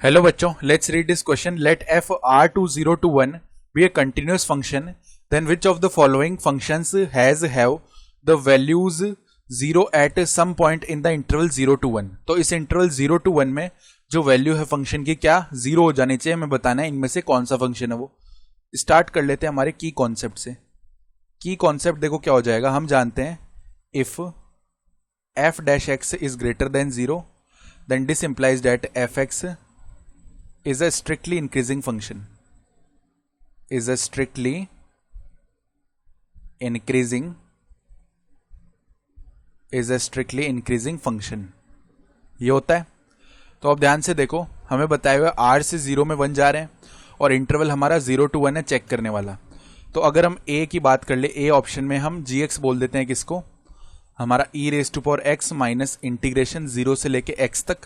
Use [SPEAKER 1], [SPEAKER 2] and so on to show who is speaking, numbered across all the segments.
[SPEAKER 1] Hello बच्चों, let's read this question. Let f r(0 to 1) be a continuous function. Then which of the following functions have the values 0 at some point in the interval 0 to 1? तो इस interval 0 to 1 में जो value है function की क्या 0 हो जानी चाहिए, हमें बताना है इनमें से कौन सा फंक्शन है वो। स्टार्ट कर लेते हैं हमारे की कॉन्सेप्ट से। की कॉन्सेप्ट देखो क्या हो जाएगा, हम जानते हैं if f dash x is greater than 0 then this implies that fx is a strictly increasing function, is a strictly increasing function। ये होता है। तो अब ध्यान से देखो, हमें बताया हुआ r से 0 में 1 जा रहे हैं और इंटरवल हमारा 0 to 1 है चेक करने वाला। तो अगर हम a की बात कर ले, a ऑप्शन में हम gx बोल देते हैं किसको, हमारा e raise to power x minus integration 0 से लेके x तक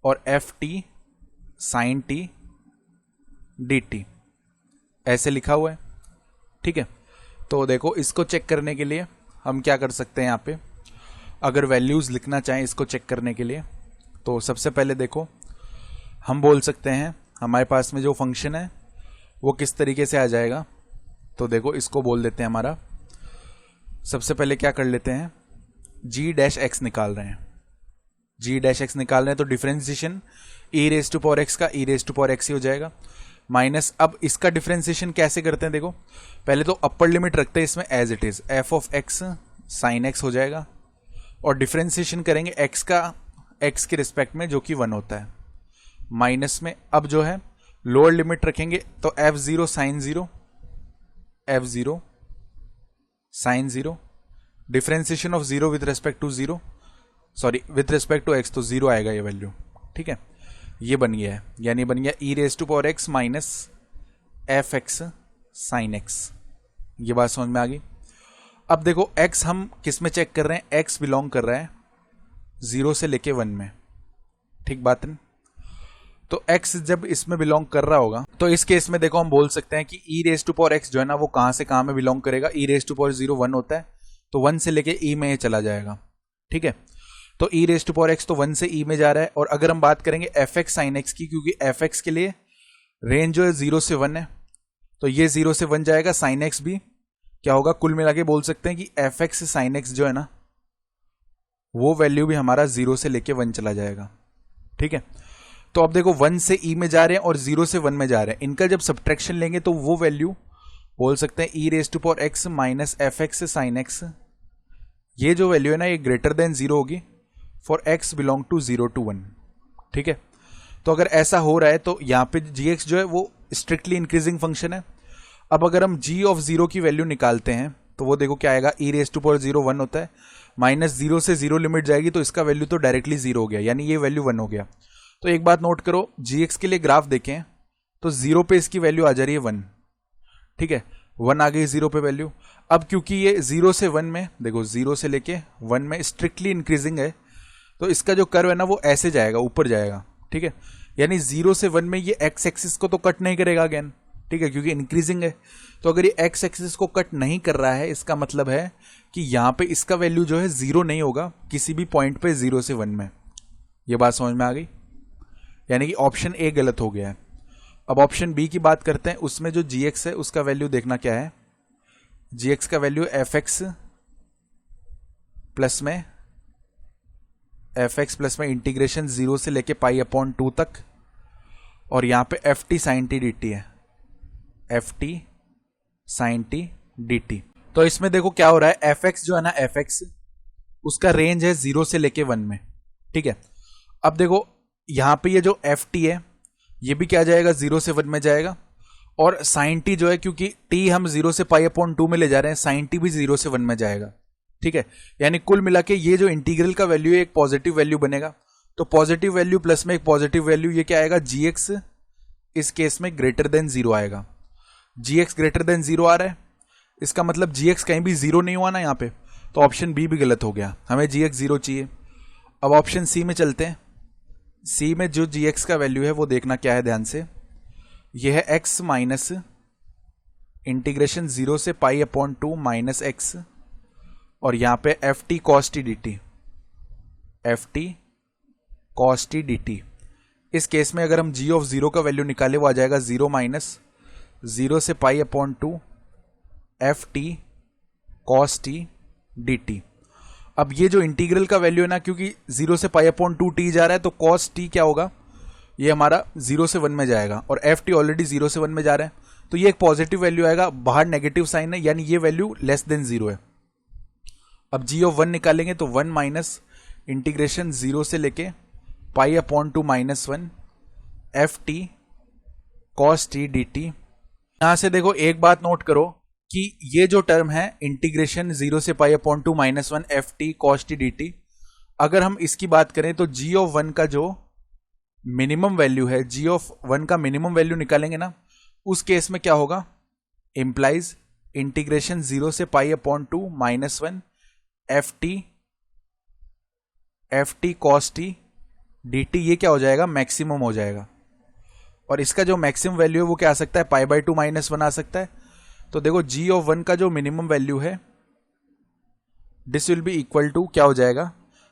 [SPEAKER 1] और F T sine T D T ऐसे लिखा हुआ है। ठीक है, तो देखो इसको चेक करने के लिए हम क्या कर सकते हैं, यहाँ पे अगर वैल्यूज लिखना चाहें इसको चेक करने के लिए, तो सबसे पहले देखो हम बोल सकते हैं हमारे पास में जो फंक्शन है वो किस तरीके से आ जाएगा। तो देखो इसको बोल देते हैं हमारा, सबसे पहले क्या कर लेते हैं, जी डैश एक्स निकाल रहे हैं, जी डैश एक्स निकाल रहे हैं तो differentiation e raise to power x का e raise to power x ही हो जाएगा माइनस। अब इसका डिफरेंशिएशन कैसे करते हैं, देखो पहले तो अपर लिमिट रखते हैं इसमें as it is, f of x sine x हो जाएगा और डिफरेंशिएशन करेंगे एक्स का एक्स के रिस्पेक्ट में जो कि 1 होता है माइनस में। अब जो है लोअर लिमिट रखेंगे तो f zero sine zero, f zero sine zero, differentiation of 0 with respect to 0, sorry with respect to x, तो 0 आएगा ये वैल्यू। ठीक है, ये बन गया है, यानी बन गया e raise to power x minus f x sine x. ये बात समझ में आ गई। अब देखो x हम किस में चेक कर रहे हैं, x बिलोंग कर रहा है 0 से लेके 1 में। ठीक बात है, तो x जब इसमें बिलोंग कर रहा होगा तो इस केस में देखो हम बोल सकते हैं कि ई रेज टू पावर x जो है ना वो कहां से कहां में बिलोंग करेगा, ई रेज टू पावर 0 1 होता है तो 1 से लेके e में ये चला जाएगा। ठीक है, तो ई रेज टू पावर एक्स तो 1 से e में जा रहा है। और अगर हम बात करेंगे एफ एक्स साइन एक्स की, क्योंकि एफ एक्स के लिए रेंज जो है 0 से 1 है तो ये 0 से 1 जाएगा, साइन एक्स भी क्या होगा, कुल मिला के बोल सकते हैं कि एफ एक्स साइन एक्स जो है ना वो वैल्यू भी हमारा 0 से लेके 1 चला जाएगा। ठीक है, तो अब देखो 1 से e में जा रहे हैं और 0 से 1 में जा रहे हैं, इनका जब सब्ट्रैक्शन लेंगे तो वो वैल्यू बोल सकते हैं e raise to power x minus f x sine x. ये जो वैल्यू है ना ये ग्रेटर देन 0 होगी for x belong to 0 to 1। ठीक है, तो अगर ऐसा हो रहा है तो यहाँ पे gx जो है वो स्ट्रिक्टली इंक्रीजिंग फंक्शन है। अब अगर हम g ऑफ 0 की वैल्यू निकालते हैं तो वो देखो क्या आएगा, ई रेज टू पावर 0 1 होता है माइनस 0 से 0 लिमिट जाएगी तो इसका वैल्यू तो डायरेक्टली 0 हो गया, यानी ये वैल्यू 1 हो गया। तो एक बात नोट करो, gx के लिए ग्राफ देखें तो 0 पे इसकी वैल्यू आ जा रही है 1। ठीक है, 1 आ गई 0 पे वैल्यू। अब क्योंकि ये 0 से 1 में देखो 0 से लेके 1 में स्ट्रिक्टली इंक्रीजिंग है तो इसका जो कर्व है ना वो ऐसे जाएगा, ऊपर जाएगा। ठीक है, यानी 0 से 1 में ये x एक्सिस को तो कट नहीं करेगा अगेन। ठीक है, क्योंकि इंक्रीजिंग है, तो अगर ये x एक्सिस को कट नहीं कर रहा है इसका मतलब है कि यहाँ पे इसका वैल्यू जो है 0 नहीं होगा किसी भी पॉइंट पे 0 से 1 में। ये बात समझ में आ गई, यानी कि ऑप्शन ए गलत हो गया है। अब ऑप्शन बी की बात करते हैं, उसमें जो gx है उसका वैल्यू देखना क्या है, gx का वैल्यू एफ एक्स प्लस में इंटीग्रेशन 0 से लेके पाई अपॉन 2 तक और यहां पे f T sine T D t है, f T sine T D t. तो इसमें देखो क्या हो रहा है, एफ एक्स जो है ना एफ एक्स उसका रेंज है 0 से लेके 1 में। ठीक है, अब देखो यहां पे ये जो एफ टी है ये भी क्या जाएगा 0 से 1 में जाएगा और साइन टी जो है क्योंकि टी हम 0 से पाई अपॉन 2 में ले जा रहे हैं, साइन टी भी 0 से 1 में जाएगा। ठीक है, यानी कुल मिला के ये जो इंटीग्रल का वैल्यू है एक पॉजिटिव वैल्यू बनेगा। तो पॉजिटिव वैल्यू प्लस में एक पॉजिटिव वैल्यू, ये क्या आएगा, gx इस केस में ग्रेटर देन 0 आएगा। gx ग्रेटर देन 0 आ रहा है, इसका मतलब gx कहीं भी 0 नहीं हुआ ना यहाँ पे, तो ऑप्शन बी भी गलत हो गया, हमें gx 0 चाहिए। अब ऑप्शन सी में चलते हैं, सी में जो gx का वैल्यू है वो देखना क्या है ध्यान से, यह है x माइनस इंटीग्रेशन 0 से पाई अपॉन 2 माइनस एक्स और यहां पे f T cos T D T, F T cos T D T. इस केस में अगर हम g ऑफ 0 का वैल्यू निकाले वो आ जाएगा 0 माइनस 0 से pi upon 2 F T cos T D T. अब ये जो इंटीग्रल का वैल्यू है ना, क्योंकि 0 से पाई अपॉन 2 टी जा रहा है तो कॉस टी क्या होगा, ये हमारा 0 से 1 में जाएगा और एफ टी ऑलरेडी 0 से 1 में जा रहा है तो ये एक पॉजिटिव वैल्यू आएगा, बाहर नेगेटिव साइन है यानी ये वैल्यू लेस देन 0 है। अब g ऑफ 1 निकालेंगे तो 1 माइनस इंटीग्रेशन 0 से लेके pi upon 2 minus 1 F T cos T D T. यहां से देखो एक बात नोट करो कि ये जो टर्म है इंटीग्रेशन 0 से pi upon 2 minus 1 F T cos T D T, अगर हम इसकी बात करें तो g ऑफ 1 का जो मिनिमम वैल्यू है, g ऑफ 1 का मिनिमम वैल्यू निकालेंगे ना, उस केस में क्या होगा, इंप्लाइज इंटीग्रेशन 0 से pi upon 2 minus 1 F T cos T D T, ये क्या हो जाएगा, मैक्सिमम हो जाएगा। और इसका जो मैक्सिमम वैल्यू है वो क्या आ सकता है, पाई बाई 2 माइनस 1 आ सकता है। तो देखो g ऑफ 1 का जो मिनिमम वैल्यू है this will be equal to क्या हो जाएगा,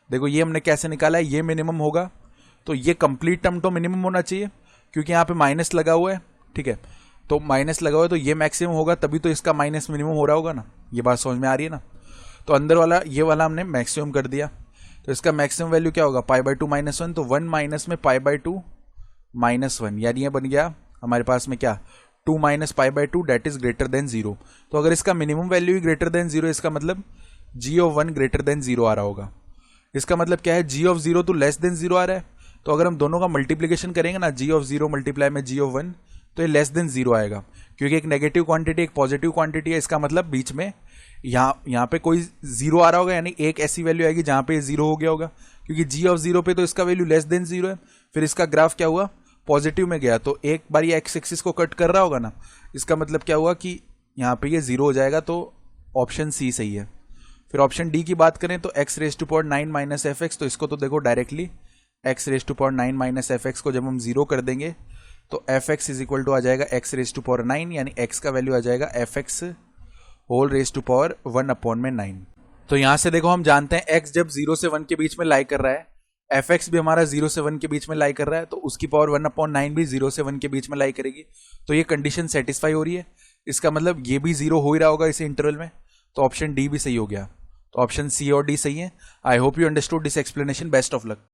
[SPEAKER 1] देखो ये हमने कैसे निकाला है, ये मिनिमम होगा तो ये कंप्लीट टर्म तो मिनिमम होना चाहिए क्योंकि यहाँ पे माइनस लगा हुआ है, ठीक है, तो माइनस लगा हुआ है तो ये मैक्सिमम होगा, तभी तो इसका माइनस मिनिमम हो रहा होगा ना। ये बात समझ में आ रही है ना। तो अंदर वाला ये वाला हमने मैक्सिमम कर दिया तो इसका मैक्सिमम वैल्यू क्या होगा, पाई बाई 2 माइनस 1, तो 1 माइनस में पाई बाई 2 माइनस 1, यानी ये बन गया हमारे पास में क्या, 2 minus pi by 2 that is greater than 0। तो अगर इसका मिनिमम वैल्यू ही ग्रेटर देन 0, इसका मतलब g ऑफ 1 ग्रेटर देन 0 आ रहा होगा। इसका मतलब क्या है, g ऑफ 0 तो लेस देन 0 आ रहा है, तो अगर हम दोनों का मल्टीप्लीकेशन करेंगे ना, g ऑफ 0 मल्टीप्लाई में g ऑफ 1, तो ये लेस देन 0 आएगा क्योंकि एक नेगेटिव क्वांटिटी एक पॉजिटिव क्वांटिटी है। इसका मतलब बीच में यहाँ पे कोई 0 आ रहा होगा, यानी एक ऐसी वैल्यू आएगी जहां पे 0 हो गया होगा, क्योंकि g ऑफ 0 पे तो इसका वैल्यू लेस देन 0 है। फिर इसका ग्राफ क्या हुआ, पॉजिटिव में गया, तो एक बार ये एक्स एक्सिस को कट कर रहा होगा ना, इसका मतलब क्या हुआ कि यहाँ पे ये 0 हो जाएगा, तो ऑप्शन सी सही है। फिर ऑप्शन डी की बात करें तो x raise to power 9 minus f x, तो इसको तो देखो directly x raise to power 9 minus f x को जब हम 0 कर देंगे तो f x is equal to आ जाएगा x रेज टू पावर 9, यानी x का वैल्यू आ जाएगा f x whole raise to power 1 upon में 9। तो यहां से देखो हम जानते हैं x जब 0 से 1 के बीच में लाई कर रहा है, एफ एक्स भी हमारा 0 से 1 के बीच में लाई कर रहा है, तो उसकी पावर 1 अपॉन 9 भी 0 से 1 के बीच में लाई करेगी। तो ये कंडीशन सेटिस्फाई हो रही है, इसका मतलब ये भी 0 हो ही रहा होगा इस इंटरवल में, तो ऑप्शन डी भी सही हो गया। तो ऑप्शन सी और डी सही है। I hope you understood this explanation. Best of luck.